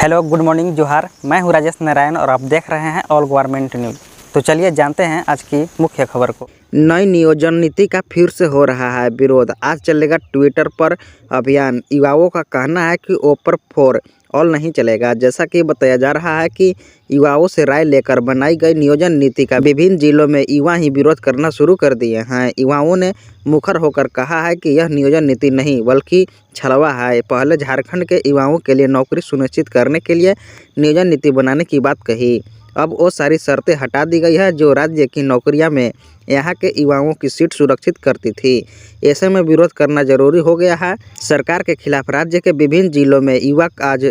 Hello, good morning, जोहार। मैं हूं राजेश नारायण और आप देख रहे हैं ऑल गवर्नमेंट न्यूज़। तो चलिए जानते हैं आज की मुख्य खबर को। नई नियोजन नीति का फिर से हो रहा है विरोध। आज चलेगा ट्विटर पर अभियान। युवाओं का कहना है कि ओपन फॉर ऑल नहीं चलेगा। जैसा कि बताया जा रहा है कि युवाओं से राय लेकर बनाई गई नियोजन नीति का विभिन्न जिलों में युवा ही विरोध करना शुरू कर दिए हैं। युवाओं ने मुखर होकर कहा है कि यह नियोजन नीति नहीं बल्कि छलवा है। पहले झारखंड के युवाओं के लिए नौकरी सुनिश्चित करने के लिए नियोजन नीति बनाने की बात कही। अब वो सारी शर्तें हटा दी गई है जो राज्य की नौकरियां में यहाँ के युवाओं की सीट सुरक्षित करती थी। ऐसे में विरोध करना जरूरी हो गया है। सरकार के खिलाफ राज्य के विभिन्न जिलों में युवा आज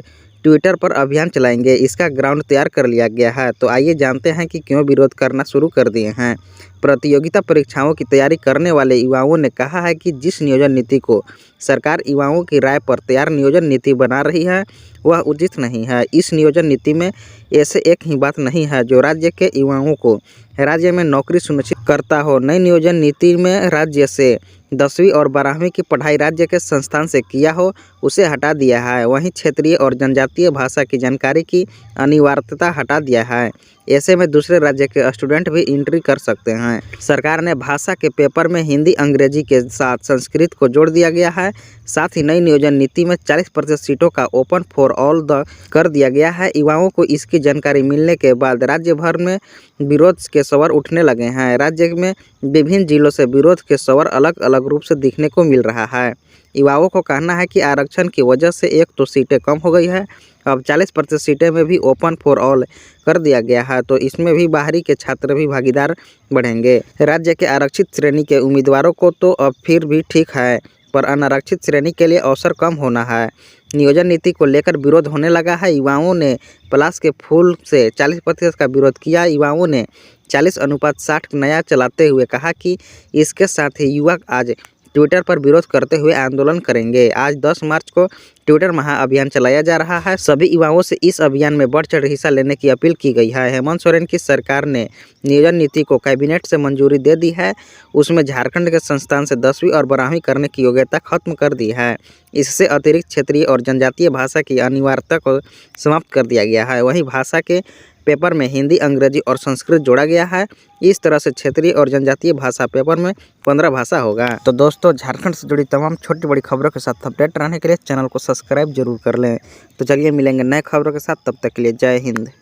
ट्विटर पर अभियान चलाएंगे। इसका ग्राउंड तैयार कर लिया गया है। तो आइए जानते हैं कि क्यों विरोध करना शुरू कर दिए हैं। प्रतियोगिता परीक्षाओं की तैयारी करने वाले युवाओं ने कहा है कि जिस नियोजन नीति को सरकार युवाओं की राय पर तैयार नियोजन नीति बना रही है वह उचित नहीं है। इस नियोजन नीति में ऐसे एक ही बात नहीं है जो राज्य के युवाओं को राज्य में नौकरी सुनिश्चित करता हो। नई नियोजन नीति में राज्य से 10वीं और 12वीं की पढ़ाई राज्य के संस्थान से किया हो उसे हटा दिया है। वहीं क्षेत्रीय और जनजातीय भाषा की जानकारी की अनिवार्यता हटा दिया है। ऐसे में दूसरे राज्य के स्टूडेंट भी एंट्री कर सकते हैं। सरकार ने भाषा के पेपर में हिंदी अंग्रेजी के साथ संस्कृत को जोड़ दिया गया है। साथ ही नई नियोजन नीति में 40% सीटों का ओपन फॉर ऑल कर दिया गया है। युवाओं को इसकी जानकारी मिलने के बाद राज्य भर में विरोध के स्वर उठने लगे हैं। राज्य में विभिन्न जिलों से विरोध के स्वर अलग अलग रूप से दिखने को मिल रहा है। युवाओं को कहना है कि आरक्षण की वजह से एक तो सीटें कम हो गई है, अब 40% सीटें में भी ओपन फॉर ऑल कर दिया गया है, तो इसमें भी बाहरी के छात्र भी भागीदार बढ़ेंगे। राज्य के आरक्षित श्रेणी के उम्मीदवारों को तो अब फिर भी ठीक है, पर अनारक्षित श्रेणी के लिए अवसर कम होना है। नियोजन नीति को लेकर विरोध होने लगा है। युवाओं ने पलाश के फूल से 40% का विरोध किया। युवाओं ने 40:60 नया चलाते हुए कहा कि इसके साथ ही युवा आज ट्विटर पर विरोध करते हुए आंदोलन करेंगे। आज 10 मार्च को ट्विटर महाअभियान चलाया जा रहा है। सभी युवाओं से इस अभियान में बढ़ चढ़ हिस्सा लेने की अपील की गई है। हेमंत सोरेन की सरकार ने नियोजन नीति को कैबिनेट से मंजूरी दे दी है। उसमें झारखंड के संस्थान से 10वीं और 12वीं करने की योग्यता खत्म कर दी है। इससे अतिरिक्त क्षेत्रीय और जनजातीय भाषा की अनिवार्यता को समाप्त कर दिया गया है। वहीं भाषा के पेपर में हिंदी, अंग्रेजी और संस्कृत जोड़ा गया है। इस तरह से क्षेत्रीय और जनजातीय भाषा पेपर में 15 भाषा होगा। तो दोस्तों, झारखंड से जुड़ी तमाम छोटी बड़ी खबरों के साथ अपडेट रहने के लिए चैनल को सब्सक्राइब जरूर कर लें। तो चलिए मिलेंगे नए खबरों के साथ, तब तक के लिए जय हिंद।